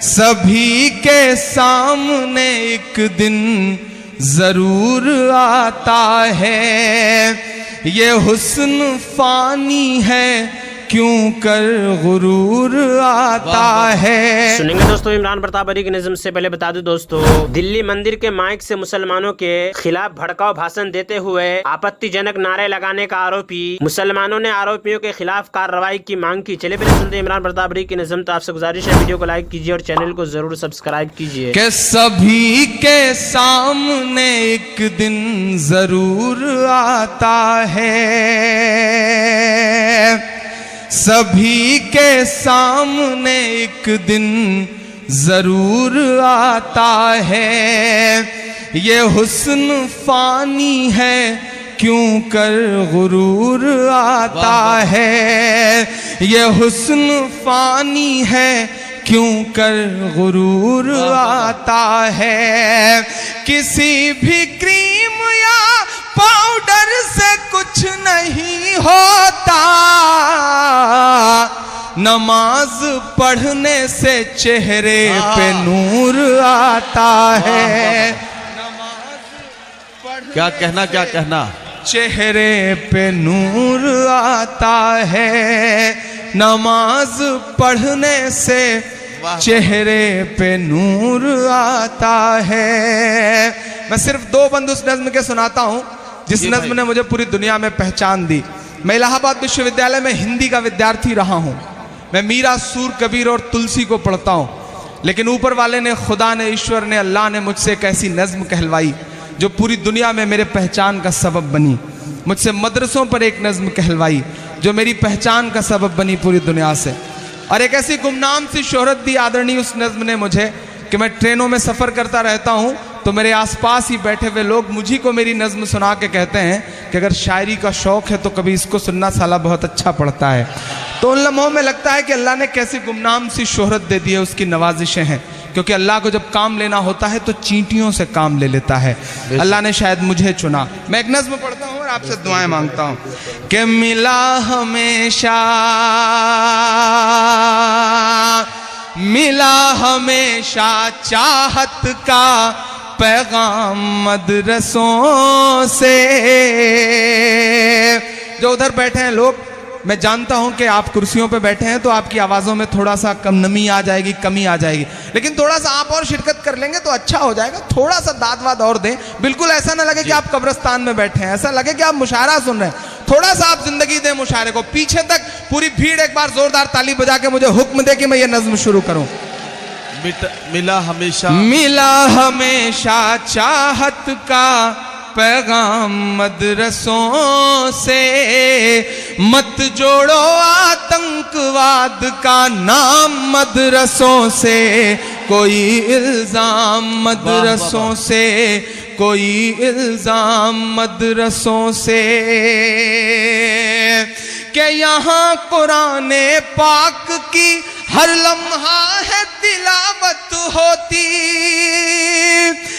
سبھی کے سامنے ایک دن ضرور آتا ہے، یہ حسن فانی ہے کیوں کر غرور آتا ہے۔ سنیں گے دوستو عمران پرتاپری کی نظم سے پہلے بتا دوں دوستو، دلی مندر کے مائک سے مسلمانوں کے خلاف بھڑکاؤ بھاشن دیتے ہوئے آپتی جنک نعرے لگانے کا آروپی، مسلمانوں نے آروپیوں کے خلاف کارروائی کی مانگ کی۔ چلے پہلے سنتے ہیں عمران پرتاپری کی نظم۔ تو آپ سے گزارش ہے ویڈیو کو لائک کیجیے اور چینل کو ضرور سبسکرائب کیجیے۔ کہ سبھی کے سامنے ایک دن ضرور آتا ہے، سبھی کے سامنے ایک دن ضرور آتا ہے، یہ حسن فانی ہے کیوں کر غرور آتا ہے، یہ حسن فانی ہے کیوں کر غرور آتا ہے۔ کسی بھی کریم یا پاؤڈر سے کچھ نہیں ہوتا، نماز پڑھنے سے چہرے پہ نور آتا ہے۔ کیا کہنا چہرے پہ نور آتا ہے، نماز پڑھنے سے چہرے پہ نور آتا ہے۔ میں صرف دو بند اس نظم کے سناتا ہوں جس نظم نے مجھے پوری دنیا میں پہچان دی۔ میں الہ آباد وشو ودیالیہ میں ہندی کا ودیارتھی رہا ہوں، میں میرا، سور، کبیر اور تلسی کو پڑھتا ہوں، لیکن اوپر والے نے، خدا نے، ایشور نے، اللہ نے مجھ سے ایک ایسی نظم کہلوائی جو پوری دنیا میں میرے پہچان کا سبب بنی۔ مجھ سے مدرسوں پر ایک نظم کہلوائی جو میری پہچان کا سبب بنی پوری دنیا سے، اور ایک ایسی گمنام سی شہرت دی آدرنی اس نظم نے مجھے کہ میں ٹرینوں میں سفر کرتا رہتا ہوں تو میرے آس پاس ہی بیٹھے ہوئے لوگ مجھے کو میری نظم سنا کے کہتے ہیں کہ اگر شاعری کا شوق ہے تو کبھی اس کو سننا، سالہ بہت اچھا پڑھتا ہے۔ تو ان لمحوں میں لگتا ہے کہ اللہ نے کیسی گمنام سی شہرت دے دی ہے، اس کی نوازشیں ہیں، کیونکہ اللہ کو جب کام لینا ہوتا ہے تو چینٹیوں سے کام لے لیتا ہے۔ اللہ نے شاید مجھے چنا۔ میں ایک نظم پڑھتا ہوں اور آپ سے دعائیں مانگتا ہوں کہ ملا ہمیشہ چاہت کا پیغام مدرسوں سے۔ جو ادھر بیٹھے ہیں لوگ، میں جانتا ہوں کہ آپ کرسیوں پہ بیٹھے ہیں تو آپ کی آوازوں میں تھوڑا سا کم نمی آ جائے گی، کمی آ جائے گی، لیکن تھوڑا سا آپ اور شرکت کر لیں گے تو اچھا ہو جائے گا۔ تھوڑا سا داد واد اور دیں، بالکل ایسا نہ لگے کہ آپ قبرستان میں بیٹھے ہیں، ایسا لگے کہ آپ مشاعرہ سن رہے ہیں۔ تھوڑا سا آپ زندگی دیں مشاعرے کو، پیچھے تک پوری بھیڑ ایک بار زوردار تالی بجا کے مجھے حکم دے کہ میں یہ نظم شروع کروں۔ ملا ہمیشہ چاہت کا پیغام مدرسوں سے، مت جوڑو آتنکواد کا نام مدرسوں سے، کوئی الزام مدرسوں سے، کوئی الزام مدرسوں سے، کہ یہاں قرآن پاک کی ہر لمحہ ہے تلاوت ہوتی،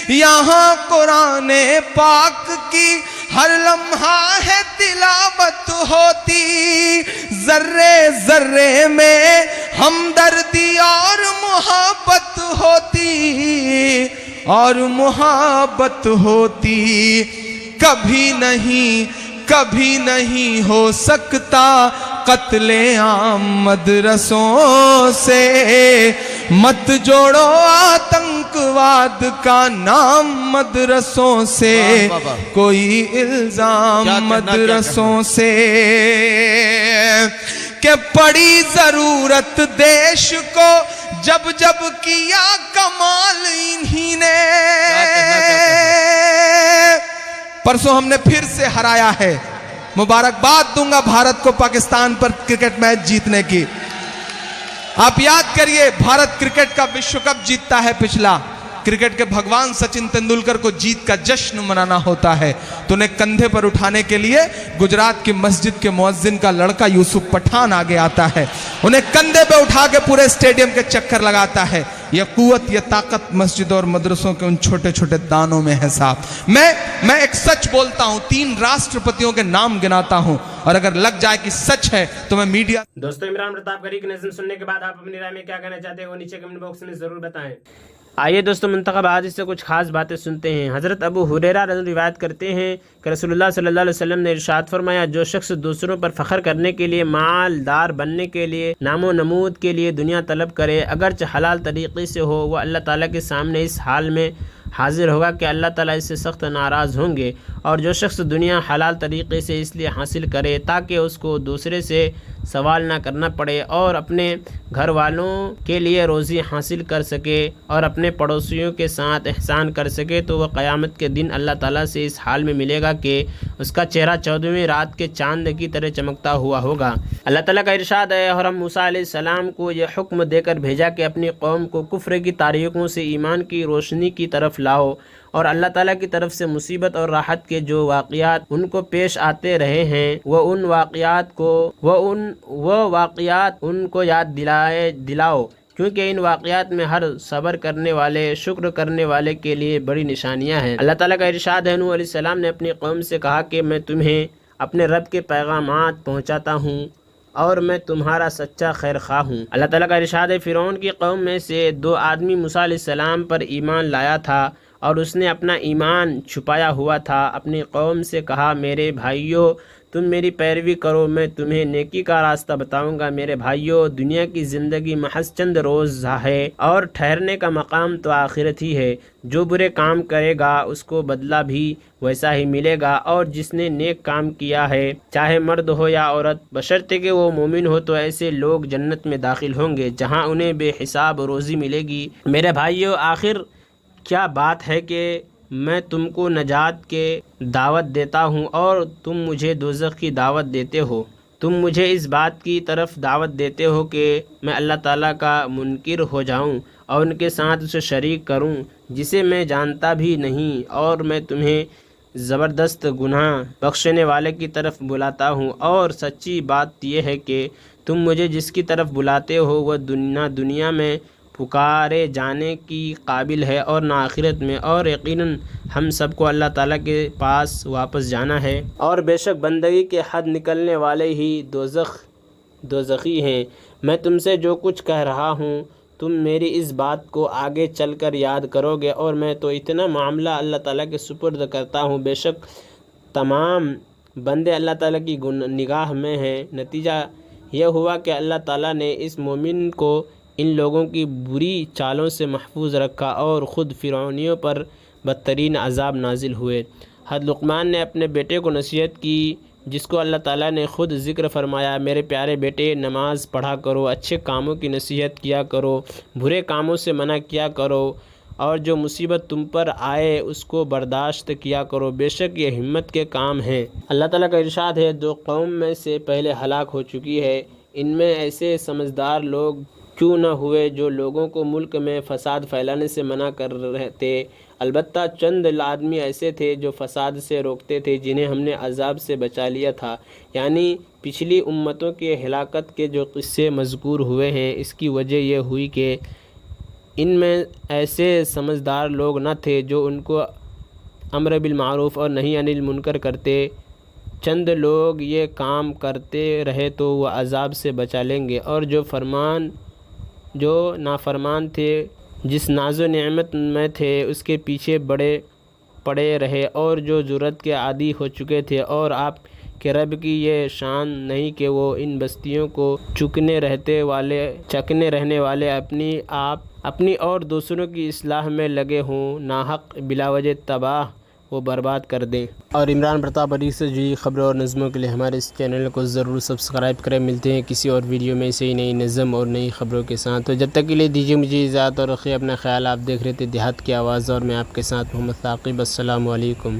یہاں قرآن پاک کی ہر لمحہ ہے تلاوت ہوتی، ذرے ذرے میں ہمدردی اور محبت ہوتی، اور محبت ہوتی، کبھی نہیں ہو سکتا قتل عام مدرسوں سے، مت جوڑو آتنکواد کا نام مدرسوں سے، کوئی الزام مدرسوں سے، کہ پڑی ضرورت دیش کو جب جب کیا کمال انہی نے، پرسوں ہم نے پھر سے ہرایا ہے، مبارکباد دوں گا بھارت کو پاکستان پر کرکٹ میچ جیتنے کی۔ آپ یاد کریے، بھارت کرکٹ کا وشو کپ جیتتا ہے پچھلا، کرکٹ کے بھگوان سچن تندولکر کو جیت کا جشن منانا ہوتا ہے تو انہیں کندھے پر اٹھانے کے لیے گجرات کی مسجد کے مؤذن کا لڑکا یوسف پٹھان آگے آتا ہے، انہیں کندھے پہ اٹھا کے پورے اسٹیڈیم کے چکر لگاتا ہے، یہ قوت، یہ طاقت مسجد اور مدرسوں کے ان چھوٹے چھوٹے دانوں میں ہے صاحب۔ میں ایک سچ بولتا ہوں، 3 راشٹرپتیوں کے نام گناتا ہوں، اور اگر لگ جائے کہ سچ ہے تو میں میڈیا دوستو عمران پرتاپ گری کی نظم سننے کے بعد آپ اپنی رائے میں کیا کہنا چاہتے ہیں وہ نیچے کمنٹ باکس میں ضرور بتائیں۔ آئیے دوستو منتخب حدیث سے کچھ خاص باتیں سنتے ہیں۔ حضرت ابو ہریرہ رضی اللہ عنہ روایت کرتے ہیں کہ رسول اللہ صلی اللہ علیہ وسلم نے ارشاد فرمایا، جو شخص دوسروں پر فخر کرنے کے لیے، مالدار بننے کے لیے، نام و نمود کے لیے دنیا طلب کرے، اگرچہ حلال طریقے سے ہو، وہ اللہ تعالیٰ کے سامنے اس حال میں حاضر ہوگا کہ اللہ تعالیٰ اس سے سخت ناراض ہوں گے۔ اور جو شخص دنیا حلال طریقے سے اس لیے حاصل کرے تاکہ اس کو دوسرے سے سوال نہ کرنا پڑے اور اپنے گھر والوں کے لیے روزی حاصل کر سکے اور اپنے پڑوسیوں کے ساتھ احسان کر سکے، تو وہ قیامت کے دن اللہ تعالیٰ سے اس حال میں ملے گا کہ اس کا چہرہ 14ویں رات کے چاند کی طرح چمکتا ہوا ہوگا۔ اللہ تعالیٰ کا ارشاد ہے، اور ہم موسیٰ علیہ السلام کو یہ حکم دے کر بھیجا کہ اپنی قوم کو کفر کی تاریکیوں سے ایمان کی روشنی کی طرف لاؤ، اور اللہ تعالیٰ کی طرف سے مصیبت اور راحت کے جو واقعات ان کو پیش آتے رہے ہیں وہ واقعات ان کو یاد دلاؤ، کیونکہ ان واقعات میں ہر صبر کرنے والے، شکر کرنے والے کے لیے بڑی نشانیاں ہیں۔ اللہ تعالیٰ کا ارشاد ہے، نوح علیہ السلام نے اپنی قوم سے کہا کہ میں تمہیں اپنے رب کے پیغامات پہنچاتا ہوں اور میں تمہارا سچا خیر خواہ ہوں۔ اللہ تعالیٰ کا ارشاد ہے، فرعون کی قوم میں سے 2 آدمی موسیٰ علیہ السلام پر ایمان لایا تھا اور اس نے اپنا ایمان چھپایا ہوا تھا۔ اپنی قوم سے کہا، میرے بھائیو تم میری پیروی کرو، میں تمہیں نیکی کا راستہ بتاؤں گا۔ میرے بھائیو، دنیا کی زندگی محض چند روز ہے اور ٹھہرنے کا مقام تو آخرت ہی ہے۔ جو برے کام کرے گا اس کو بدلہ بھی ویسا ہی ملے گا، اور جس نے نیک کام کیا ہے چاہے مرد ہو یا عورت، بشرطے کہ وہ مومن ہو، تو ایسے لوگ جنت میں داخل ہوں گے جہاں انہیں بے حساب روزی ملے گی۔ میرے بھائیو، آخر کیا بات ہے کہ میں تم کو نجات کے دعوت دیتا ہوں اور تم مجھے دوزخ کی دعوت دیتے ہو۔ تم مجھے اس بات کی طرف دعوت دیتے ہو کہ میں اللہ تعالیٰ کا منکر ہو جاؤں اور ان کے ساتھ اسے شریک کروں جسے میں جانتا بھی نہیں، اور میں تمہیں زبردست گناہ بخشنے والے کی طرف بلاتا ہوں۔ اور سچی بات یہ ہے کہ تم مجھے جس کی طرف بلاتے ہو وہ دنیا میں پکارے جانے کی قابل ہے اور نہ آخرت میں، اور یقیناً ہم سب کو اللہ تعالیٰ کے پاس واپس جانا ہے، اور بے شک بندگی کے حد نکلنے والے ہی دوزخی ہیں۔ میں تم سے جو کچھ کہہ رہا ہوں تم میری اس بات کو آگے چل کر یاد کرو گے، اور میں تو اتنا معاملہ اللہ تعالیٰ کے سپرد کرتا ہوں، بے شک تمام بندے اللہ تعالیٰ کی نگاہ میں ہیں۔ نتیجہ یہ ہوا کہ اللہ تعالیٰ نے اس مومن کو ان لوگوں کی بری چالوں سے محفوظ رکھا اور خود فرعونیوں پر بدترین عذاب نازل ہوئے۔ حضرت لقمان نے اپنے بیٹے کو نصیحت کی، جس کو اللہ تعالیٰ نے خود ذکر فرمایا، میرے پیارے بیٹے، نماز پڑھا کرو، اچھے کاموں کی نصیحت کیا کرو، برے کاموں سے منع کیا کرو، اور جو مصیبت تم پر آئے اس کو برداشت کیا کرو، بے شک یہ ہمت کے کام ہیں۔ اللہ تعالیٰ کا ارشاد ہے، جو قوم میں سے پہلے ہلاک ہو چکی ہے، ان میں ایسے سمجھدار لوگ کیوں نہ ہوئے جو لوگوں کو ملک میں فساد پھیلانے سے منع کر رہے تھے۔ البتہ چند آدمی ایسے تھے جو فساد سے روکتے تھے، جنہیں ہم نے عذاب سے بچا لیا تھا۔ یعنی پچھلی امتوں کے ہلاکت کے جو قصے مذکور ہوئے ہیں، اس کی وجہ یہ ہوئی کہ ان میں ایسے سمجھدار لوگ نہ تھے جو ان کو امر بالمعروف اور نہی عن المنکر کرتے۔ چند لوگ یہ کام کرتے رہے تو وہ عذاب سے بچا لیں گے، اور جو نافرمان تھے، جس ناز و نعمت میں تھے اس کے پیچھے بڑے پڑے رہے، اور جو جرت کے عادی ہو چکے تھے، اور آپ کے رب کی یہ شان نہیں کہ وہ ان بستیوں کو چکنے رہنے والے اپنی اور دوسروں کی اصلاح میں لگے ہوں، ناحق بلا وجہ تباہ وہ برباد کر دیں۔ اور عمران پرتاپ گری سے جڑی خبروں اور نظموں کے لیے ہمارے اس چینل کو ضرور سبسکرائب کریں۔ ملتے ہیں کسی اور ویڈیو میں سے ہی نئی نظم اور نئی خبروں کے ساتھ، تو جب تک کے لیے دیجیے مجھے اجازت اور رکھیے اپنا خیال۔ آپ دیکھ رہے تھے دیہات کی آواز، اور میں آپ کے ساتھ محمد ثاقب۔ السلام علیکم۔